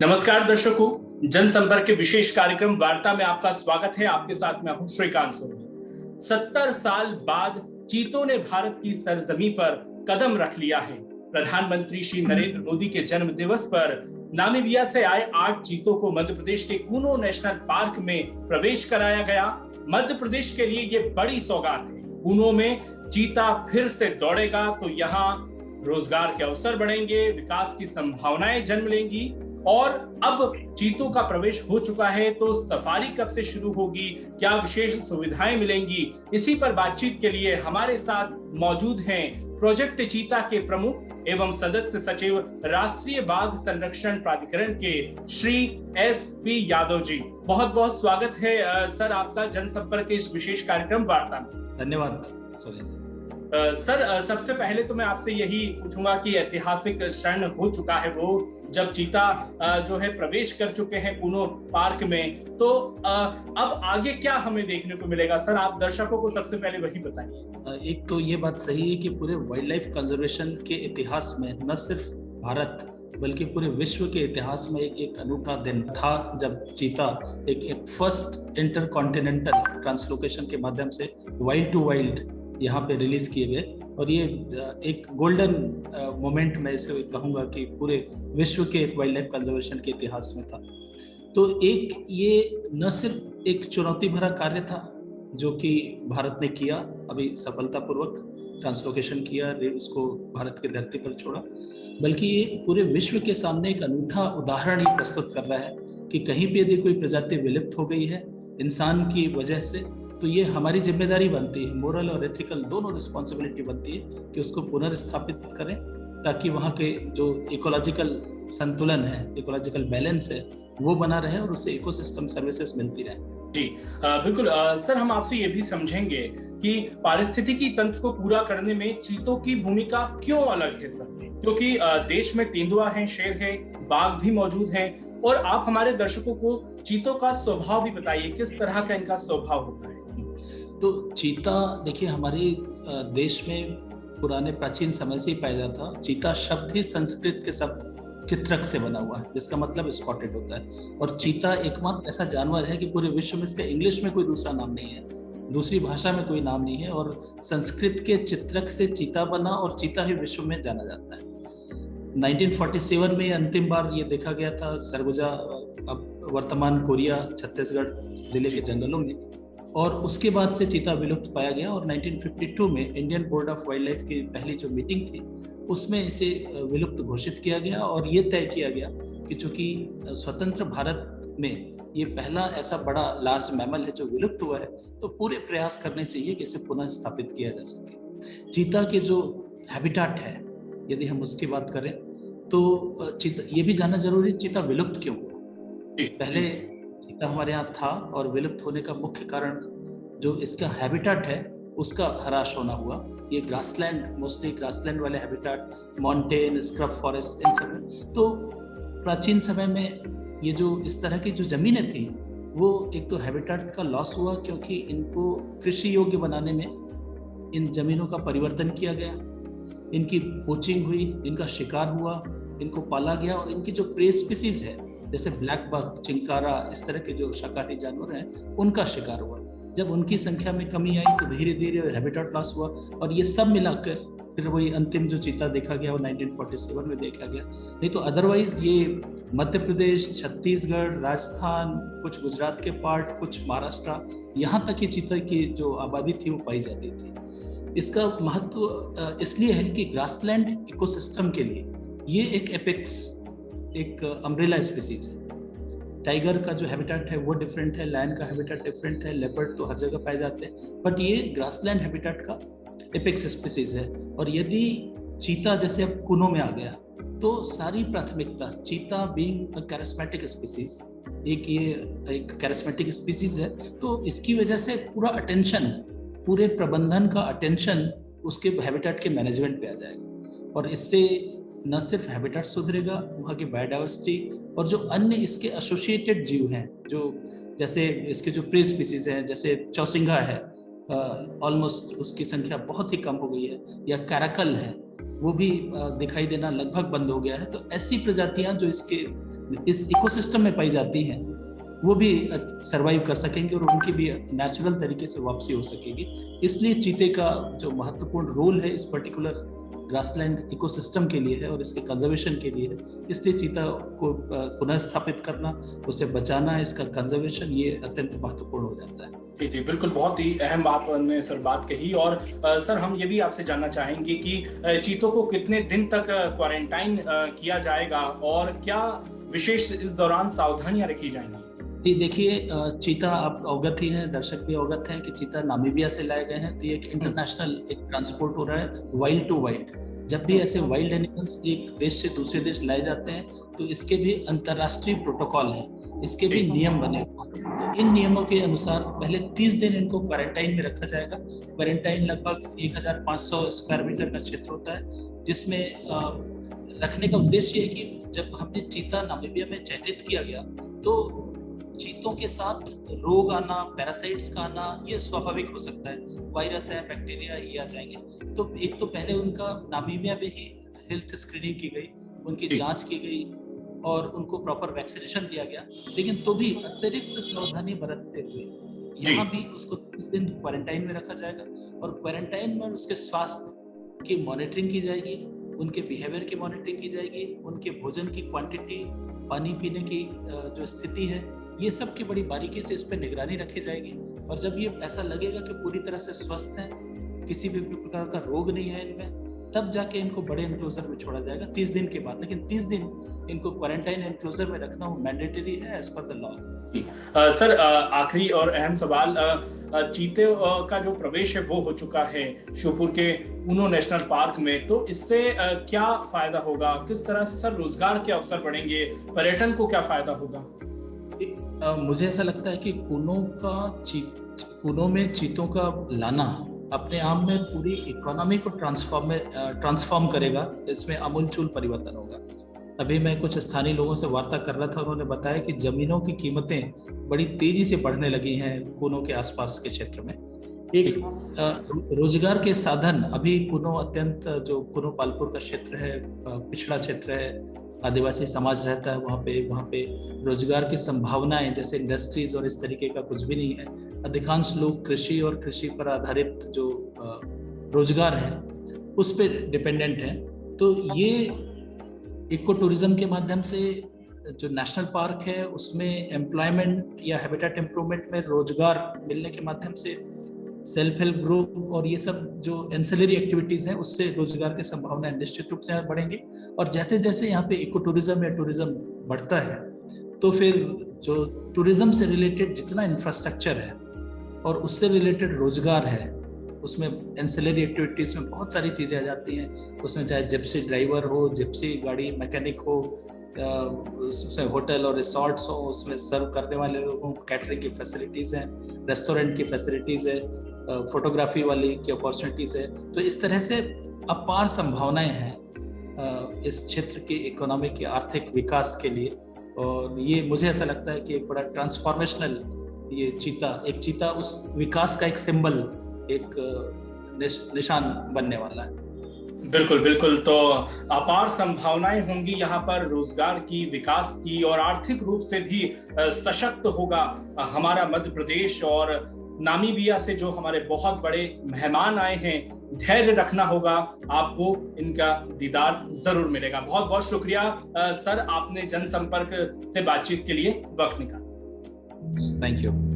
नमस्कार दर्शकों, जनसंपर्क के विशेष कार्यक्रम वार्ता में आपका स्वागत है। आपके साथ मैं हूं श्रीकांत सोनी। 70 साल बाद चीतों ने भारत की सरजमी पर कदम रख लिया है। प्रधानमंत्री श्री नरेंद्र मोदी के जन्म दिवस पर नामीबिया से आए 8 चीतों को मध्य प्रदेश के कूनो नेशनल पार्क में प्रवेश कराया गया। मध्य प्रदेश के लिए ये बड़ी सौगात है। कूनो में चीता फिर से दौड़ेगा तो यहाँ रोजगार के अवसर बढ़ेंगे, विकास की संभावनाएं जन्म लेंगी। और अब चीतों का प्रवेश हो चुका है तो सफारी कब से शुरू होगी, क्या विशेष सुविधाएं मिलेंगी, इसी पर बातचीत के लिए हमारे साथ मौजूद हैं प्रोजेक्ट चीता के प्रमुख एवं सदस्य सचिव राष्ट्रीय बाघ संरक्षण प्राधिकरण के श्री SP यादव जी। बहुत बहुत स्वागत है सर आपका जनसंपर्क के इस विशेष कार्यक्रम वार्ता में। धन्यवाद सर, सबसे पहले तो मैं आपसे यही पूछूंगा कि ऐतिहासिक क्षण हो चुका है वो जब चीता जो है प्रवेश कर चुके हैं कूनो पार्क में, तो अब आगे क्या हमें देखने को मिलेगा? सर, आप दर्शकों को सबसे पहले वही बताइए। एक तो ये बात सही है कि पूरे वाइल्ड लाइफ कंजर्वेशन के इतिहास में न सिर्फ भारत बल्कि पूरे विश्व के इतिहास में एक अनूठा दिन था जब चीता एक फर्स्ट इंटरकॉन्टिनेंटल ट्रांसलोकेशन के माध्यम से वाइल्ड टू वाइल्ड यहाँ पे रिलीज किए गए। और ये एक गोल्डन मोमेंट मैं इसे कहूँगा कि पूरे विश्व के वाइल्ड लाइफ कंजर्वेशन के इतिहास में था। तो एक ये न सिर्फ एक चुनौती भरा कार्य था जो कि भारत ने किया, अभी सफलतापूर्वक ट्रांसलोकेशन किया, उसको भारत की धरती पर छोड़ा, बल्कि ये पूरे विश्व के सामने एक अनूठा उदाहरण ही प्रस्तुत कर रहा है कि कहीं पे यदि कोई प्रजाति विलुप्त हो गई है इंसान की वजह से, तो ये हमारी जिम्मेदारी बनती है, मोरल और एथिकल दोनों रिस्पॉन्सिबिलिटी बनती है कि उसको पुनर्स्थापित करें ताकि वहाँ के जो इकोलॉजिकल संतुलन है, इकोलॉजिकल बैलेंस है, वो बना रहे और उससे इकोसिस्टम सर्विसेज मिलती रहे। जी बिल्कुल। सर, हम आपसे ये भी समझेंगे कि पारिस्थितिकी तंत्र को पूरा करने में चीतों की भूमिका क्यों अलग है सर? क्योंकि देश में तेंदुआ है, शेर है, बाघ भी मौजूद हैं, और आप हमारे दर्शकों को चीतों का स्वभाव भी बताइए, किस तरह का इनका स्वभाव होता है? तो चीता देखिए हमारे देश में पुराने प्राचीन समय से ही पाया जाता। चीता शब्द ही संस्कृत के शब्द चित्रक से बना हुआ है जिसका मतलब स्पॉटेड होता है। और चीता एकमात्र ऐसा जानवर है कि पूरे विश्व में इसका इंग्लिश में कोई दूसरा नाम नहीं है, दूसरी भाषा में कोई नाम नहीं है, और संस्कृत के चित्रक से चीता बना और चीता ही विश्व में जाना जाता है। 1947 में अंतिम बार ये देखा गया था सरगुजा, अब वर्तमान कोरिया, छत्तीसगढ़ जिले के जंगलों में, और उसके बाद से चीता विलुप्त पाया गया। और 1952 में Indian board of wild life की पहली जो मीटिंग थी उसमें इसे विलुप्त घोषित किया गया और ये तय किया गया कि चूंकि स्वतंत्र भारत में ये पहला ऐसा बड़ा लार्ज मैमल है जो विलुप्त हुआ है, तो पूरे प्रयास करने चाहिए कि इसे पुनः स्थापित किया जा सके। चीता के जो हैबिटाट है, यदि हम उसकी बात करें तो चीता ये भी जानना जरूरी है चीता विलुप्त क्यों हुआ। पहले चीता हमारे यहाँ था और विलुप्त होने का मुख्य कारण जो इसका हैबिटाट है उसका ह्रास होना हुआ। ये ग्रासलैंड, मोस्टली ग्रासलैंड वाले हैबिटाट, माउंटेन, स्क्रब फॉरेस्ट, इन सब। तो प्राचीन समय में ये जो इस तरह की जो जमीनें थी वो एक तो हैबिटाट का लॉस हुआ क्योंकि इनको कृषि योग्य बनाने में इन जमीनों का परिवर्तन किया गया, इनकी पोचिंग हुई, इनका शिकार हुआ, इनको पाला गया, और इनकी जो प्रे स्पीसीज है जैसे ब्लैक बक, चिंकारा, इस तरह के जो शाकाहारी जानवर हैं उनका शिकार हुआ। जब उनकी संख्या में कमी आई तो धीरे धीरे हैबिटेट लॉस हुआ, और ये सब मिलाकर फिर वही अंतिम जो चीता देखा गया वो 1947 में देखा गया। नहीं तो अदरवाइज ये मध्य प्रदेश, छत्तीसगढ़, राजस्थान, कुछ गुजरात के पार्ट, कुछ महाराष्ट्र, यहाँ तक ये चीता की जो आबादी थी वो पाई जाती थी। इसका महत्व इसलिए है कि ग्रासलैंड इकोसिस्टम के लिए ये एक एपेक्स, एक अम्ब्रेला स्पीसीज है। टाइगर का जो हैबिटेट है वो डिफरेंट है, लायन का हैबिटेट डिफरेंट है, लेपर्ड तो हर जगह पाए जाते हैं, बट ये ग्रासलैंड हैबिटेट का एपेक्स स्पीसीज है। और यदि चीता जैसे अब कूनो में आ गया तो सारी प्राथमिकता, चीता बीइंग अ कैरिस्मेटिक स्पीसीज, ये एक कैरिस्मेटिक स्पीसीज है, तो इसकी वजह से पूरा अटेंशन, पूरे प्रबंधन का अटेंशन उसके हैबिटेट के मैनेजमेंट पे आ जाएगा। और इससे न सिर्फ हैबिटेट सुधरेगा, वहाँ की बायोडाइवर्सिटी और जो अन्य इसके एसोसिएटेड जीव हैं, जो जैसे इसके जो प्रे स्पीसीज हैं, जैसे चौसिंगा है, ऑलमोस्ट उसकी संख्या बहुत ही कम हो गई है, या कैराकल है वो भी दिखाई देना लगभग बंद हो गया है। तो ऐसी प्रजातियां जो इसके इस इकोसिस्टम में पाई जाती हैं वो भी सरवाइव कर सकेंगे और उनकी भी नेचुरल तरीके से वापसी हो सकेगी। इसलिए चीते का जो महत्वपूर्ण रोल है इस पर्टिकुलर ग्रासलैंड इकोसिस्टम के लिए है और इसके कंजर्वेशन के लिए है। इसलिए चीता को पुनः स्थापित करना, उसे बचाना, इसका कंजर्वेशन ये अत्यंत महत्वपूर्ण हो जाता है। जी जी बिल्कुल, बहुत ही अहम आपने सर बात कही। और सर हम ये भी आपसे जानना चाहेंगे कि चीतों को कितने दिन तक क्वारंटाइन किया जाएगा और क्या विशेष इस दौरान सावधानियां रखी जाएंगी? जी देखिए, चीता आप अवगत ही हैं, दर्शक भी अवगत हैं कि चीता नामीबिया से लाए गए हैं। तो ये एक इंटरनेशनल एक ट्रांसपोर्ट हो रहा है वाइल्ड टू वाइल्ड। जब भी ऐसे वाइल्ड एनिमल्स एक देश से दूसरे देश लाए जाते हैं तो इसके भी अंतर्राष्ट्रीय प्रोटोकॉल हैं, इसके भी नियम बने हुए हैं। तो इन नियमों के अनुसार पहले 30 दिन इनको क्वारंटाइन में रखा जाएगा। क्वारंटाइन लगभग 1500 स्क्वायर मीटर का क्षेत्र होता है, जिसमें रखने का उद्देश्य है कि जब हमने चीता नामीबिया में चयनित किया गया तो चीतों के साथ रोग आना, पैरासाइट्स का आना ये स्वाभाविक हो सकता है। वायरस है, बैक्टीरिया ये आ जाएंगे। तो एक तो पहले उनका नामीबिया में ही हेल्थ स्क्रीनिंग की गई, उनकी जांच की गई और उनको प्रॉपर वैक्सीनेशन दिया गया। लेकिन तो भी अतिरिक्त सावधानी बरतते हुए यहाँ भी उसको 30 दिन क्वारंटाइन में रखा जाएगा और क्वारंटाइन में उसके स्वास्थ्य की मॉनिटरिंग की जाएगी, उनके बिहेवियर की मॉनिटरिंग की जाएगी, उनके भोजन की क्वांटिटी, पानी पीने की जो स्थिति है, ये सब की बड़ी बारीकी से इस पर निगरानी रखी जाएगी। और जब ये ऐसा लगेगा कि पूरी तरह से स्वस्थ हैं, किसी भी प्रकार का रोग नहीं है इनमें, तब जाके इनको बड़े एनक्लोजर में छोड़ा जाएगा 30 दिन के बाद। लेकिन 30 दिन इनको क्वारंटाइन एनक्लोजर में रखना वो मैंडेटरी है as per the law. Sir आखिरी और अहम सवाल, चीते का जो प्रवेश है वो हो चुका है शिवपुर के ऊनो नेशनल पार्क में, तो इससे क्या फायदा होगा? किस तरह से सर रोजगार के अवसर बढ़ेंगे, पर्यटन को क्या फायदा होगा? मुझे ऐसा लगता है कि कूनो में चीतों का लाना अपने आप में पूरी इकोनॉमी को ट्रांसफॉर्म करेगा। इसमें आमूलचूल परिवर्तन होगा। अभी मैं कुछ स्थानीय लोगों से वार्ता कर रहा था, उन्होंने बताया कि जमीनों की कीमतें बड़ी तेजी से बढ़ने लगी हैं कूनो के आसपास के क्षेत्र में। एक रोजगार के साधन अभी कूनो अत्यंत जो कूनो पालपुर का क्षेत्र है, पिछड़ा क्षेत्र है, आदिवासी समाज रहता है वहाँ पे रोजगार की संभावनाएं जैसे इंडस्ट्रीज और इस तरीके का कुछ भी नहीं है। अधिकांश लोग कृषि और कृषि पर आधारित जो रोजगार है उस पर डिपेंडेंट है। तो ये इको टूरिज्म के माध्यम से जो नेशनल पार्क है उसमें एम्प्लॉयमेंट या हैबिटेट इम्प्रूवमेंट में रोजगार मिलने के माध्यम से सेल्फ हेल्प ग्रुप और ये सब जो एंसिलरी एक्टिविटीज हैं उससे रोजगार की संभावनाएं निश्चित रूप से बढ़ेंगी। और जैसे जैसे यहाँ पे इको टूरिज्म या टूरिज्म बढ़ता है तो फिर जो टूरिज्म से रिलेटेड जितना इंफ्रास्ट्रक्चर है और उससे रिलेटेड रोजगार है उसमें एंसिलरी एक्टिविटीज में बहुत सारी चीजें आ जाती हैं। उसमें चाहे जिप्सी ड्राइवर हो, जिप्सी गाड़ी मैकेनिक हो, उसमें होटल और रिसोर्ट्स हो, उसमें सर्व करने वाले लोगों को कैटरिंग की फैसिलिटीज हैं, रेस्टोरेंट की फैसिलिटीज है, फोटोग्राफी वाली की अपॉर्चुनिटीज है। तो इस तरह से अपार संभावनाएं हैं इस क्षेत्र की इकोनॉमी के आर्थिक विकास के लिए। और ये मुझे ऐसा लगता है कि एक बड़ा ट्रांसफॉर्मेशनल ये चीता उस विकास का एक सिंबल, एक निशान बनने वाला है। बिल्कुल बिल्कुल, तो अपार संभावनाएं होंगी यहाँ पर रोजगार की, विकास की, और आर्थिक रूप से भी सशक्त होगा हमारा मध्य प्रदेश। और नामीबिया से जो हमारे बहुत बड़े मेहमान आए हैं, धैर्य रखना होगा, आपको इनका दीदार जरूर मिलेगा। बहुत बहुत शुक्रिया सर, आपने जनसंपर्क से बातचीत के लिए वक्त निकाला। Thank you.